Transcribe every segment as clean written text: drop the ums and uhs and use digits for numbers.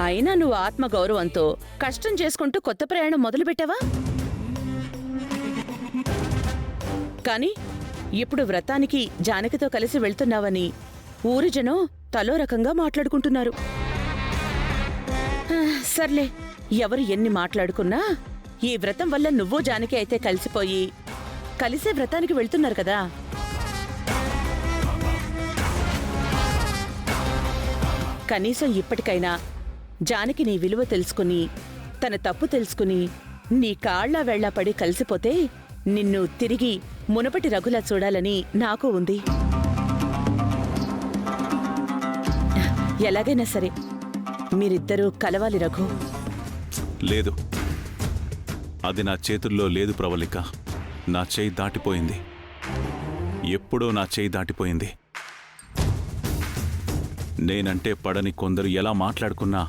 అయినా నువ్వు ఆత్మగౌరవంతో కష్టం చేసుకుంటూ కొత్త ప్రయాణం మొదలుపెట్టావా? కాని ఇప్పుడు వ్రతానికి జానకితో కలిసి వెళ్తున్నావని ఊరి జనం తలో రకంగా మాట్లాడుకుంటున్నారు. సర్లే, ఎవరు ఎన్ని మాట్లాడుకున్నా ఈ వ్రతం వల్ల నువ్వు జానకి అయితే కలిసిపోయి కలిసే వ్రతానికి వెళ్తున్నారు కదా. కనీసం ఇప్పటికైనా జానకి నీ విలువ తెలుసుకుని తన తప్పు తెలుసుకుని నీ కాళ్లా వెళ్లా పడి కలిసిపోతే నిన్ను తిరిగి మునపటి రఘులా చూడాలని నాకు ఉంది. ఎలాగైనా సరే మీరిద్దరూ కలవాలి రఘు. లేదు, అది నా చేతుల్లో లేదు ప్రవళిక. నా చేయి దాటిపోయింది, ఎప్పుడో నా చేయి దాటిపోయింది. నేనంటే పడని కొందరు ఎలా మాట్లాడుకున్నా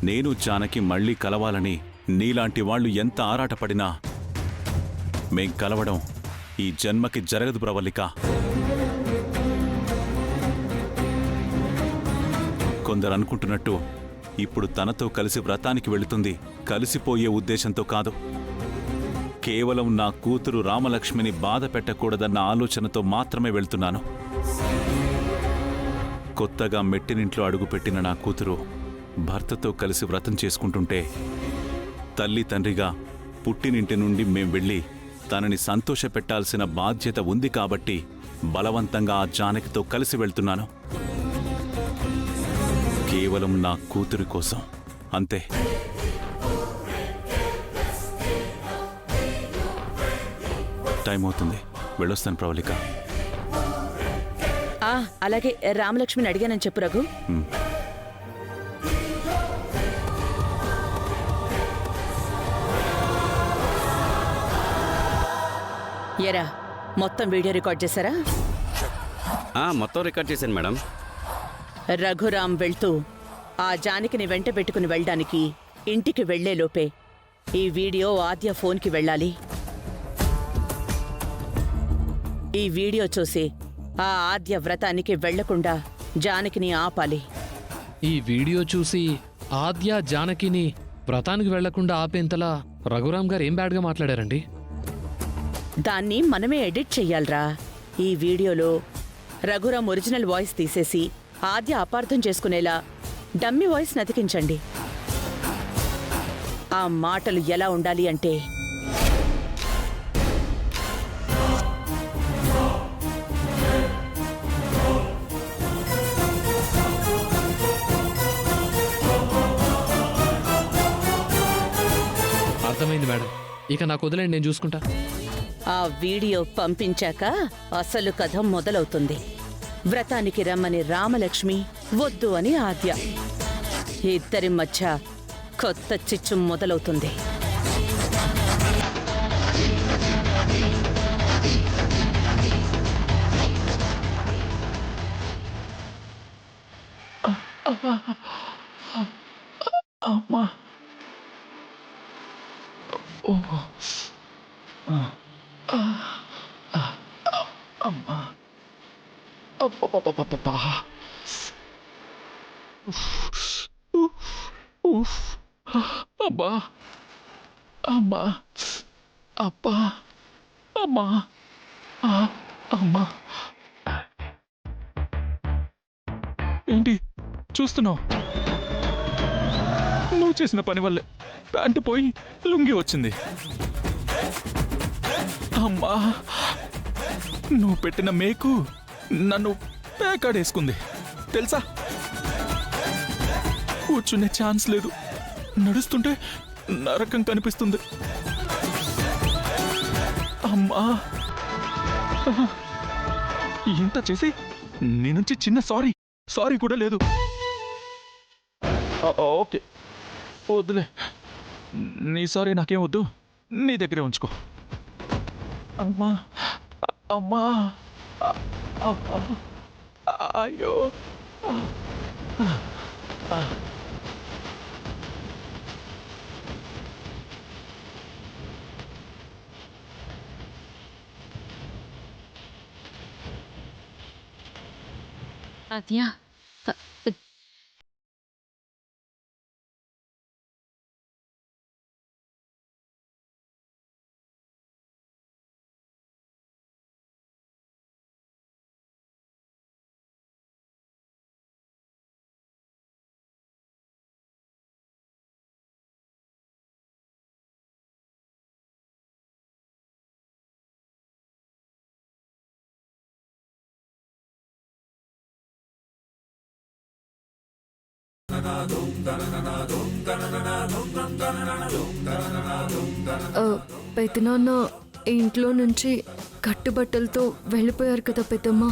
నేను జానకి మళ్లీ కలవాలని నీలాంటి వాళ్లు ఎంత ఆరాటపడినా మేం కలవడం ఈ జన్మకి జరగదు ప్రవళిక. కొందరు అనుకుంటున్నట్టు ఇప్పుడు తనతో కలిసి వ్రతానికి వెళుతుంది కలిసిపోయే ఉద్దేశంతో కాదు. కేవలం నా కూతురు రామలక్ష్మిని బాధ పెట్టకూడదన్న ఆలోచనతో మాత్రమే వెళ్తున్నాను. కొత్తగా మెట్టినింట్లో అడుగుపెట్టిన నా కూతురు భర్తతో కలిసి వ్రతం చేసుకుంటుంటే తల్లి తండ్రిగా పుట్టినింటి నుండి మేం వెళ్ళి తనని సంతోషపెట్టాల్సిన బాధ్యత ఉంది కాబట్టి బలవంతంగా ఆ జానకితో కలిసి వెళ్తున్నాను. కేవలం నా కూతురి కోసం, అంతే. టైం అవుతుంది, వెళ్ళొస్తాను ప్రవళిక. అలాగే, రామలక్ష్మిని అడిగానని చెప్పు రఘు. ఎరా, మొత్తం వీడియో రికార్డ్ చేశారా? మొత్తం రికార్డ్ చేశాను మేడం. రఘురాం వెళ్తూ ఆ జానకిని వెంట పెట్టుకుని వెళ్ళడానికి ఇంటికి వెళ్లేలోపే ఈ వీడియో ఆద్య ఫోన్కి వెళ్ళాలి. ఈ వీడియో చూసి ఆ ఆద్య వ్రతానికి వెళ్లకుండా జానకిని ఆపాలి. ఈ వీడియో చూసి ఆద్య జానకిని వ్రతానికి వెళ్లకుండా ఆపేంతలా రఘురాం గారు ఏం బ్యాడ్గా మాట్లాడారండి? దాన్ని మనమే ఎడిట్ చెయ్యాలరా. ఈ వీడియోలో రఘురాం ఒరిజినల్ వాయిస్ తీసేసి ఆద్య అపార్థం చేసుకునేలా డమ్మీ వాయిస్ నతికించండి. ఆ మాటలు ఎలా ఉండాలి అంటే, అర్థమైంది మేడం, ఇక నాకు వదిలేండి, నేను చూసుకుంటా. ఆ వీడియో పంపించాక అసలు కథ మొదలవుతుంది. వ్రతానికి రమ్మని రామలక్ష్మి, వద్దు అని ఆద్య. ఇద్దరి మధ్య కొత్త చిచ్చు మొదలవుతుంది. అమ్మా, అమ్మా, అబ్బా, అబ్బా, అమ్మా, అబ్బా, అమ్మా, అమ్మా. ఏంటి చూస్తున్నావు? నువ్వు చేసిన పని వల్లే ప్యాంటు పోయి లుంగి వచ్చింది. అమ్మా, నువ్వు పెట్టిన మేకు నన్ను పేకాడేసుకుంది తెలుసా? కూర్చునే ఛాన్స్ లేదు, నడుస్తుంటే నరకం కనిపిస్తుంది. అమ్మా, ఇంత చేసి నీ నుంచి చిన్న సారీ కూడా లేదు. ఓకే, వద్దులే, నీ సారీ నాకేం వద్దు, నీ దగ్గరే ఉంచుకో. అమ్మా, అమ్మా, అయ్యో. Adya, పెద్దనాన్న ఈ ఇంట్లో నుంచి కట్టుబట్టలతో వెళ్ళిపోయారు కదా పెద్దమ్మ.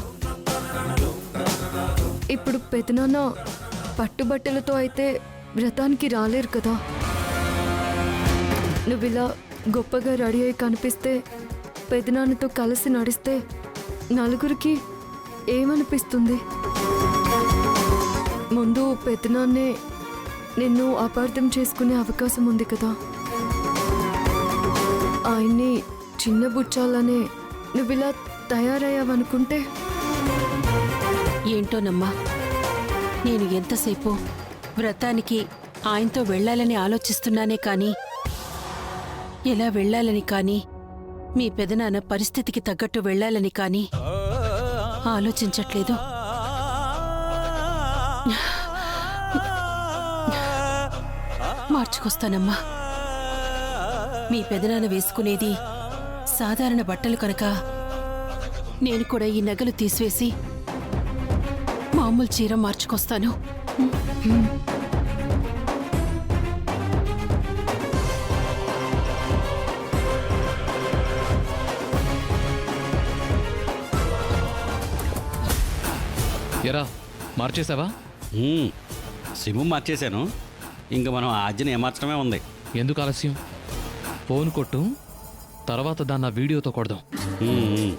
ఇప్పుడు పెద్దనాన్న పట్టుబట్టలతో అయితే వ్రతానికి రాలేరు కదా. నువ్వు ఇలా గొప్పగా రెడీ అయి కనిపిస్తే, పెద్దనాన్నతో కలిసి నడిస్తే నలుగురికి ఏమనిపిస్తుంది? ముందు పెద్దనాన్నే నిన్ను అపార్థం చేసుకునే అవకాశం ఉంది కదా. ఆయన్ని చిన్న బుచ్చాలనే నువ్విలా తయారయ్యావనుకుంటే. ఏంటోనమ్మా, నేను ఎంతసేపు వ్రతానికి ఆయనతో వెళ్ళాలని ఆలోచిస్తున్నానే కానీ, ఎలా వెళ్ళాలని కానీ, మీ పెదనాన్న పరిస్థితికి తగ్గట్టు వెళ్ళాలని కానీ ఆలోచించట్లేదు. మార్చుకొస్తానమ్మా. మీ పెదనాన్న వేసుకునేది సాధారణ బట్టలు కనుక నేను కూడా ఈ నగలు తీసివేసి మామూలు చీర మార్చుకొస్తాను. ఎరా మార్చేసావా? సిమ్ మార్చేశాను. ఇంక మనం ఆజ్ఞని ఏమార్చడమే ఉంది. ఎందుకు ఆలస్యం? ఫోన్ కొట్టు, తర్వాత దాన్ని వీడియోతో కొడదాం. ఉమ్.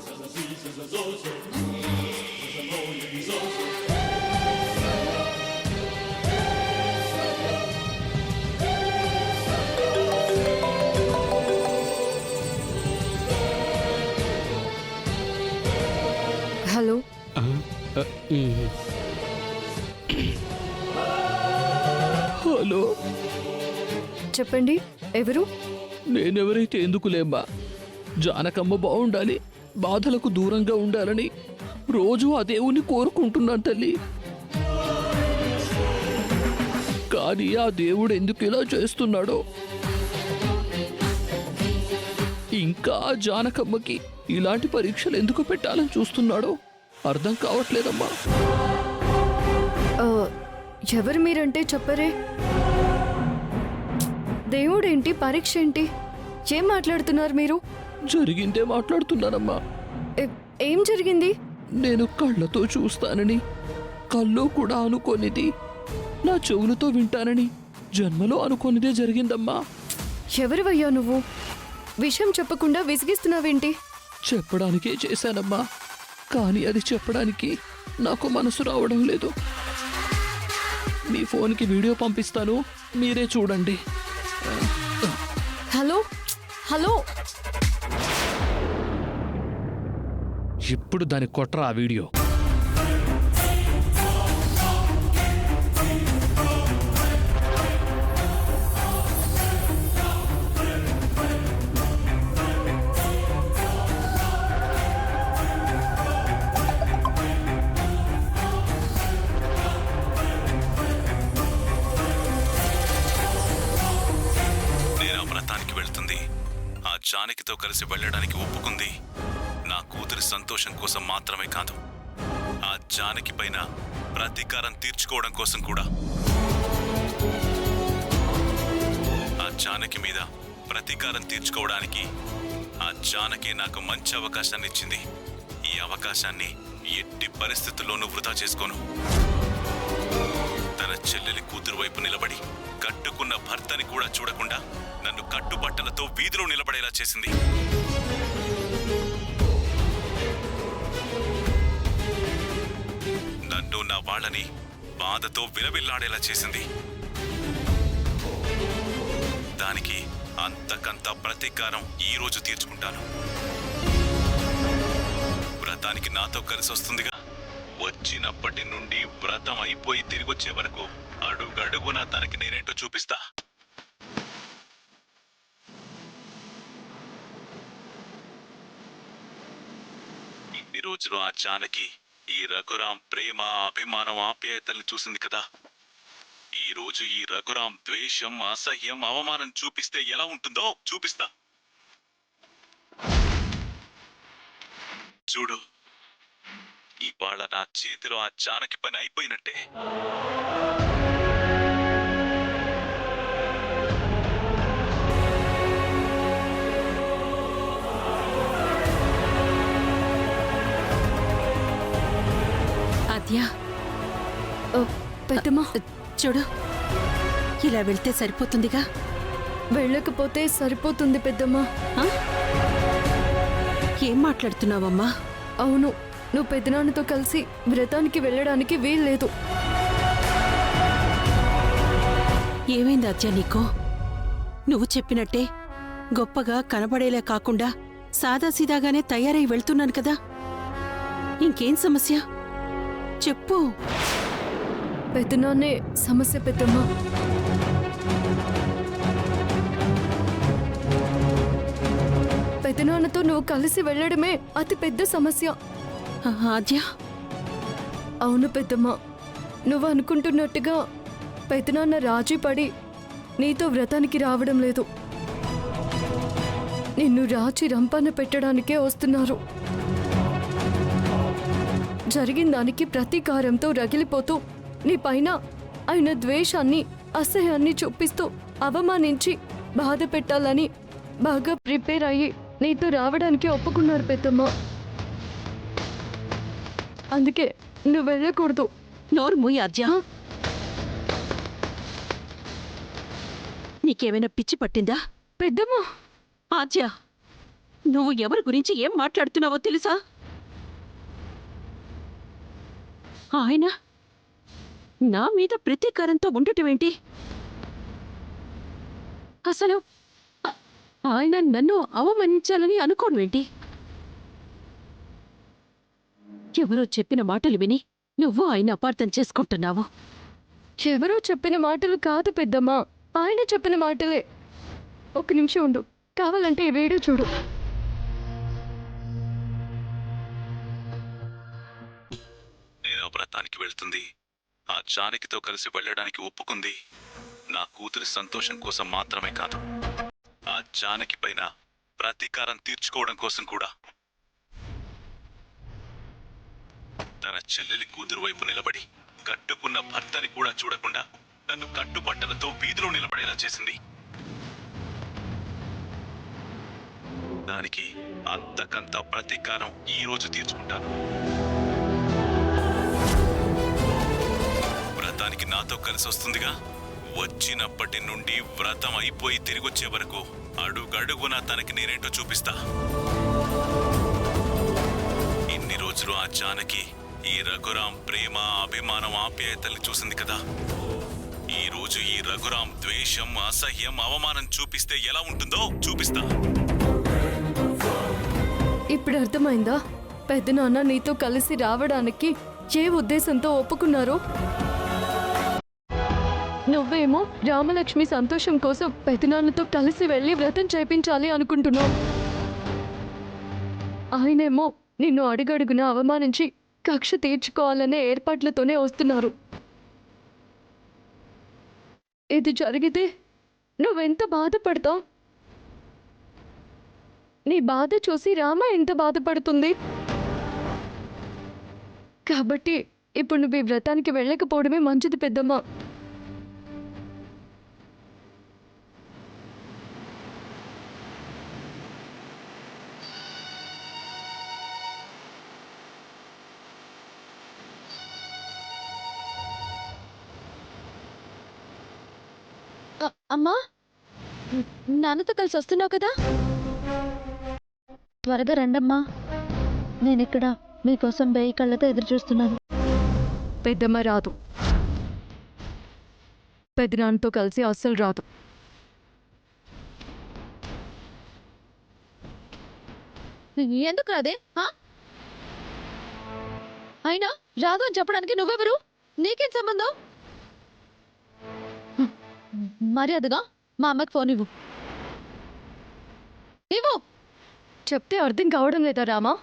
హలో, హలో, చెప్పండి. ఎవరు? నేనెవరైతే ఎందుకులేమ్మా, జానకమ్మ బాగుండాలి, బాధలకు దూరంగా ఉండాలని రోజు ఆ దేవుణ్ణి కోరుకుంటున్నాను తల్లి. కానీ ఆ దేవుడు ఎందుకు ఇలా చేస్తున్నాడో, ఇంకా ఆ జానకమ్మకి ఇలాంటి పరీక్షలు ఎందుకు పెట్టాలని చూస్తున్నాడో అర్థం కావట్లేదమ్మా. ఎవరు మీరంటే చెప్పరే? దేవుడేంటి, పరీక్ష ఏంటి? ఏం మాట్లాడుతున్నారు మీరు? జరిగిందే మాట్లాడుతున్నానమ్మా. ఏం జరిగింది? నేను కళ్ళతో చూస్తానని, కల్లో కూడా అనుకోనిది నా చెవులతో వింటానని జన్మలో అనుకోనిదే జరిగిందమ్మా. ఎవరివయ్యా నువ్వు? విషయం చెప్పకుండా విసిగిస్తున్నావేంటి? చెప్పడానికే చేశానమ్మా, కానీ అది చెప్పడానికి నాకు మనసు రావడం లేదు. మీ ఫోన్కి వీడియో పంపిస్తాను, మీరే చూడండి. హలో హలో, ఇప్పుడు దాన్ని కొట్రా ఆ వీడియో. జానకితో కలిసి వెళ్ళడానికి ఒప్పుకుంది నా కూతురి సంతోషం కోసం మాత్రమే కాదు, ఆ జానకి పైన ప్రతీకారం తీర్చుకోవడం కోసం కూడా. ఆ జానకి మీద ప్రతీకారం తీర్చుకోవడానికి ఆ జానకి నాకు మంచి అవకాశాన్ని ఇచ్చింది. ఈ అవకాశాన్ని ఎట్టి పరిస్థితుల్లోనూ వృధా చేసుకోను. తన చెల్లెలి కూతురు వైపు నిలబడి కట్టుకున్న భర్తని కూడా చూడకుండా నన్ను కట్టుబట్టలతో వీధిలో నిలబడేలా చేసింది. నన్ను నా వాళ్ళని బాధతో విలవిల్లాడేలా చేసింది. దానికి అంతకంత ప్రతీకారం ఈ రోజు తీర్చుకుంటాను. వ్రతానికి నాతో కలిసి వస్తుందిగా. వచ్చినప్పటి నుండి వ్రతం అయిపోయి తిరిగొచ్చే వరకు అడుగడుగునా తనకి నేనేంటో చూపిస్తా. ఇన్ని రోజులు ఆ జానకి ఈ రఘురాం ప్రేమ, అభిమానం, ఆప్యాయతల్ని చూసింది కదా. ఈ రోజు ఈ రఘురాం ద్వేషం, అసహ్యం, అవమానం చూపిస్తే ఎలా ఉంటుందో చూపిస్తా. చూడు, ఇవాళ నా చేతిలో ఆ జానకి పని అయిపోయినట్టే. ఆద్య పెద్దమ్మా చూడు ఇలా వెళ్తే సరిపోతుందిగా. వెళ్ళకపోతే సరిపోతుంది పెద్దమ్మా. ఆ? ఏం మాట్లాడుతున్నావమ్మా? అవును, నువ్వు పెద్దనాన్నతో కలిసి వ్రతానికి వెళ్ళడానికి వీల్లేదు. ఏమైంది ఆద్య నీకో? నువ్వు చెప్పినట్టే గొప్పగా కనబడేలా కాకుండా సాదాసీదాగానే తయారై వెళ్తున్నాను కదా. ఇంకేం సమస్య చెప్పు. పెద్దనాన్నే సమస్య పెద్దమ్మా. పెద్దనాన్నతో నువ్వు కలిసి వెళ్ళడమే అతి పెద్ద సమస్య. ఆద్య అవును పెద్దమ్మా, నువ్వు అనుకుంటున్నట్టుగా పెద్దనాన్న రాజీ పడి నీతో వ్రతానికి రావడం లేదు. నిన్ను రాచి రంపాన పెట్టడానికే వస్తున్నారు. జరిగిన దానికి ప్రతీకారంతో రగిలిపోతూ నీ పైన ఆయన ద్వేషాన్ని అసహ్యాన్ని చూపిస్తూ అవమానించి బాధ పెట్టాలని బాగా ప్రిపేర్ అయ్యి నీతో రావడానికి ఒప్పుకున్నారు పెద్దమ్మ. అందుకే నువ్వు వెళ్ళకూడదు. నోరు మూయి ఆద్య. నీకేమైనా పిచ్చి పట్టిందా? పెద్దమ్మ, ఆద్య నువ్వు ఎవరి గురించి ఏం మాట్లాడుతున్నావో తెలుసా? ఆయన నా మీద ప్రతీకారంతో ఉండటమేంటి? అసలు ఆయన నన్ను అవమానించాలని అనుకోవడమేంటి? ఎవరో చెప్పిన మాటలు విని నువ్వు ఆయన అపార్థం చేసుకుంటున్నావు. ఎవరో చెప్పిన మాటలు కాదు పెద్దమ్మ, ఆయన చెప్పిన మాటలే. ఒక నిమిషం ఉండు, కావాలంటే ఈ వీడియో చూడు. నేను ఆ వ్రతానికి వెళ్తుంది ఆ జానకితో కలిసి వెళ్ళడానికి ఒప్పుకుంది నా కూతురి సంతోషం కోసం మాత్రమే కాదు, ఆ జానకి పైన ప్రతీకారం తీర్చుకోవడం కోసం కూడా. తన చెల్లెలి కూతురు వైపు నిలబడి కట్టుకున్న భర్తని కూడా చూడకుండా నన్ను కట్టుబట్టలతో వీధిలో నిలబడేలా చేసింది. దానికి అంతకంత ప్రతీకారం ఈ రోజు తీర్చుకుంటాను. వ్రతానికి నాతో కలిసి వస్తుందిగా. వచ్చినప్పటి నుండి వ్రతం అయిపోయి తిరిగొచ్చే వరకు అడుగడుగునా తనకి నేనేంటో చూపిస్తా. ఇన్ని రోజులు ఆ జానకి ఈ రఘురాం ప్రేమ అభిమానం ఆప్యాయతల్ని చూసింది కదా. ఈ రోజు ఈ రఘురాం ద్వేషం అసహ్యం అవమానం చూపిస్తే ఎలా ఉంటుందో చూపిస్తా. ఇప్పుడు అర్థమైందా పెద్దనాన్న నీతో కలిసి రావడానికి ఏ ఉద్దేశంతో ఒప్పుకున్నారు? నువ్వేమో రామలక్ష్మి సంతోషం కోసం పెద్దనాన్నతో కలిసి వెళ్ళి వ్రతం చేయించాలి అనుకుంటున్నావు. ఆయనేమో నిన్ను అడుగడుగున అవమానించి కక్ష తీర్చుకోవాలనే ఏర్పాట్లతోనే వస్తున్నారు. ఇది జరిగితే నువ్వెంత బాధపడతావు? నీ బాధ చూసి రామ ఎంత బాధపడుతుంది. కాబట్టి ఇప్పుడు నువ్వు ఈ వ్రతానికి వెళ్ళకపోవడమే మంచిది పెద్దమ్మ. అమ్మా, నాన్నతో కలిసి వస్తున్నావు కదా, త్వరగా రండమ్మా. నేనిక్కడ మీకోసం వేయి కళ్ళతో ఎదురు చూస్తున్నాను. పెద్దమ్మ రాదు. పెద్దనాన్నతో కలిసి అస్సలు రాదు. ఎందుకు రాదే? అయినా రాదు అని చెప్పడానికి నువ్వెవరు? నీకేం సంబంధం? మర్యాదగా మా అమ్మకి ఫోన్ ఇవ్వు. ఇవ్వు. చెప్తే అర్థం కావడం లేదా రామా?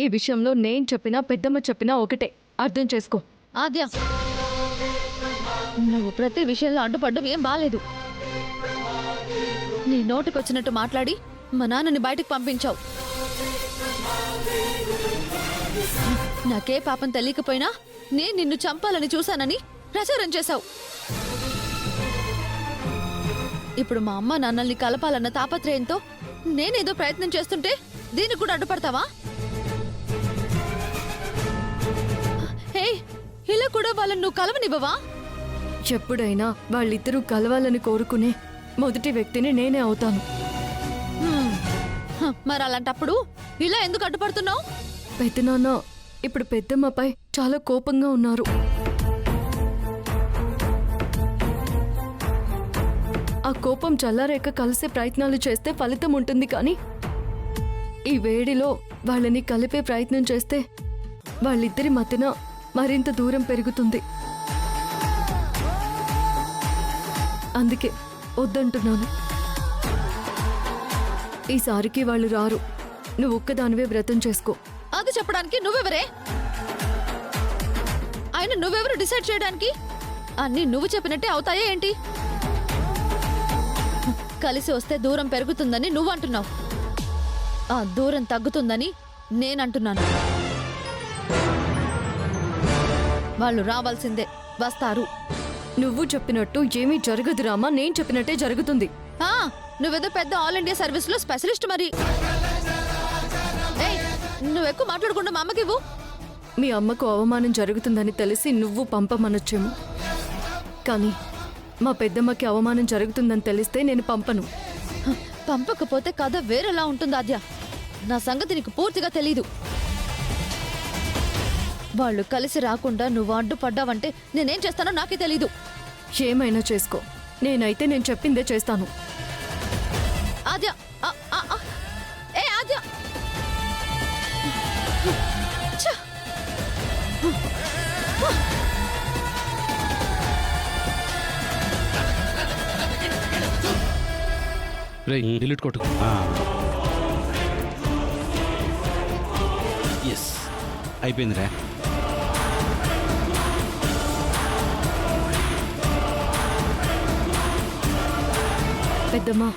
ఈ విషయంలో నేను చెప్పినా పెద్దమ్మ చెప్పినా ఒకటే, అర్థం చేసుకో. ఆద్య, నువ్వు ప్రతి విషయంలో అడ్డుపడ్డం ఏం బాలేదు. నీ నోటికొచ్చినట్టు మాట్లాడి మా నాన్నని బయటకు పంపించావు. నాకే పాపం తెలియకపోయినా నేను నిన్ను చంపాలని చూశానని ప్రచారం చేశావు. ఇప్పుడు మా అమ్మ నాన్నల్ని కలపాలన్న తాపత్రయంతో నేనేదో ప్రయత్నం చేస్తుంటే దీనికి కూడా అడ్డుపడతావా? ఏయ్, ఇలా కూడా వాళ్ళని నువ్వు కలవనివ్వవా? ఎప్పుడైనా వాళ్ళిద్దరూ కలవాలని కోరుకునే మొదటి వ్యక్తిని నేనే అవుతాను. మరి అలాంటప్పుడు ఇలా ఎందుకు అడ్డుపడుతున్నావు? పెద్దనాన్న ఇప్పుడు పెద్దమ్మపై చాలా కోపంగా ఉన్నారు. ఆ కోపం చల్లారేక కలిసే ప్రయత్నాలు చేస్తే ఫలితం ఉంటుంది, కానీ ఈ వేడిలో వాళ్ళని కలిపే ప్రయత్నం చేస్తే వాళ్ళిద్దరి మధ్యన మరింత దూరం పెరుగుతుంది. అందుకే వద్దంటున్నాను. ఈసారికి వాళ్ళు రారు. నువ్వు ఒక్కదానివే వ్రతం చేసుకో. అది చెప్పడానికి నువ్వెవరే? ఆయన నువ్వెవరు డిసైడ్ చేయడానికి? అన్నీ నువ్వు చెప్పినట్టే అవుతాయా ఏంటి? కలిసి వస్తే దూరం పెరుగుతుందని నువ్వు అంటున్నావు, ఆ దూరం తగ్గుతుందని నేనంటున్నాను. వాళ్ళు రావాల్సిందే, వస్తారు. నువ్వు చెప్పినట్టు ఏమీ జరగదు రామా, నేను చెప్పినట్టే జరుగుతుంది. ఆ, నువ్వేదో పెద్ద ఆల్ ఇండియా సర్వీస్ లో స్పెషలిస్ట్ మరి. ఏయ్, నువ్వు ఎక్కువ మాట్లాడకుండా మా అమ్మకి ఇవ్వు. మీ అమ్మకు అవమానం జరుగుతుందని తెలిసి నువ్వు పంపమనొచ్చేమో, కానీ మా పెద్దమ్మకి అవమానం జరుగుతుందని తెలిస్తే నేను పంపను. పంపకపోతే కథ వేరేలా ఉంటుంది ఆద్య. నా సంగతి నీకు పూర్తిగా తెలీదు. వాళ్ళు కలిసి రాకుండా నువ్వు అడ్డుపడ్డావంటే నేనేం చేస్తానో నాకే తెలీదు. ఏమైనా చేసుకో, నేనైతే నేను చెప్పిందే చేస్తాను. ఆద్య, ఏ ఆద్య, ఛ! రేయ్, డిలీట్ కొట్టు. ఎస్, అయిపోయిందిరా. పెద్దమ్మా,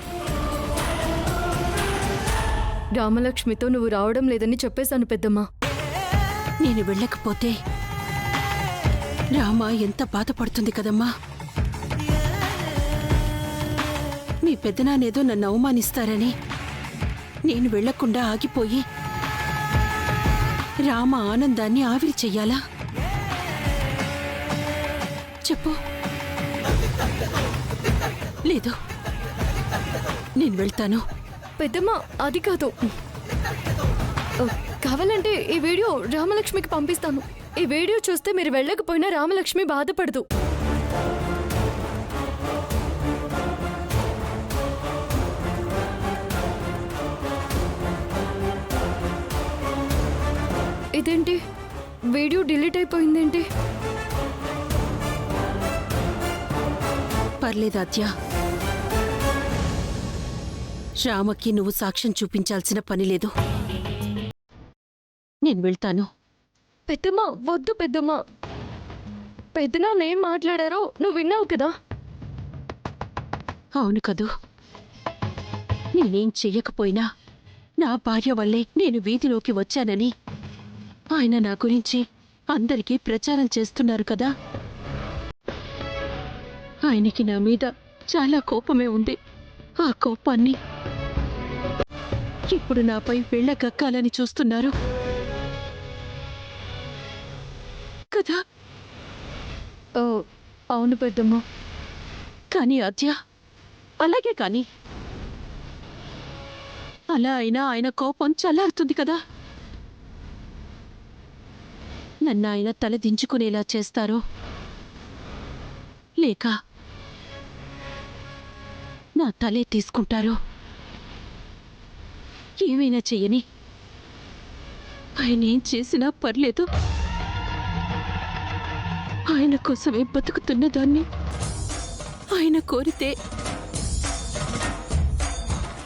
రామలక్ష్మితో నువ్వు రావడం లేదని చెప్పేశాను పెద్దమ్మా. నేను వెళ్ళకపోతే రామ ఎంత బాధపడుతుంది కదమ్మా. మీ పెద్దనాన్నేదో నన్ను అవమానిస్తారని నేను వెళ్లకుండా ఆగిపోయి రామ ఆనందాన్ని ఆవిరి చెయ్యాలా? చెప్పు. లేదు, నేను వెళ్తాను. పెద్దమ్మా, అది కాదు. కావాలంటే ఈ వీడియో రామలక్ష్మికి పంపిస్తాను. ఈ వీడియో చూస్తే మీరు వెళ్ళకపోయినా రామలక్ష్మి బాధపడదు. ఇదేంటి, వీడియో డిలీట్ అయిపోయిందేంటి? పర్లేదాద్యా, రామకి నువ్వు సాక్ష్యం చూపించాల్సిన పని లేదు. నేను వెళ్తాను. పెద్దమ్మా, వద్దు పెద్దమ్మా. పెద్దనాన్న ఏం మాట్లాడారో నువ్వు విన్నావు కదా? అవును కదూ, నేనేం చెయ్యకపోయినా నా భార్య వల్లే నేను వీధిలోకి వచ్చానని ఆయన నా గురించి అందరికీ ప్రచారం చేస్తున్నారు కదా. ఆయనకి నా మీద చాలా కోపమే ఉంది. ఆ కోపాన్ని ఇప్పుడు నాపై వెళ్ళగక్కాలని చూస్తున్నారు కదా. అవును పెద్దమ్మా. కానీ ఆద్య, అలాగే కానీ అలా అయినా ఆయన కోపం చల్లారుతుంది కదా. నన్ను ఆయన తల దించుకునేలా చేస్తారో లేక నా తలే తీసుకుంటారో ఏమైనా చెయ్యని, ఆయన ఏం చేసినా పర్లేదు. ఆయన కోసమే బతుకుతున్న దాన్ని ఆయన కోరితే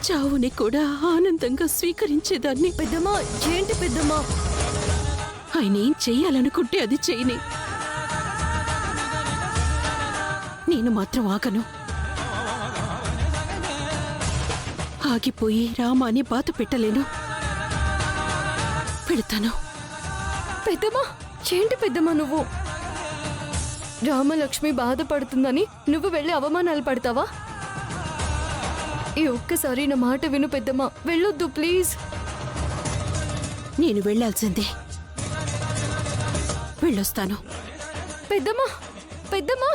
చావుని కూడా ఆనందంగా స్వీకరించేదాన్ని. పెద్దమ్మా, ఏంటి పెద్దమ్మా? ఆయన ఏం చెయ్యాలనుకుంటే అది చేయని, నేను మాత్రం ఆగను. ఆగిపోయి రామాని బాధ పెట్టలేను. పెడతాను. పెద్దమ్మా, ఏంటి పెద్దమ్మా నువ్వు? రామలక్ష్మి బాధపడుతుందని నువ్వు వెళ్ళి అవమానాలు పడతావా? ఈ ఒక్కసారి నా మాట విను పెద్దమ్మా, వెళ్ళొద్దు ప్లీజ్. నేను వెళ్ళాల్సిందే. వెళ్ళొస్తాను. పెద్దమ్మా పెద్దమ్మా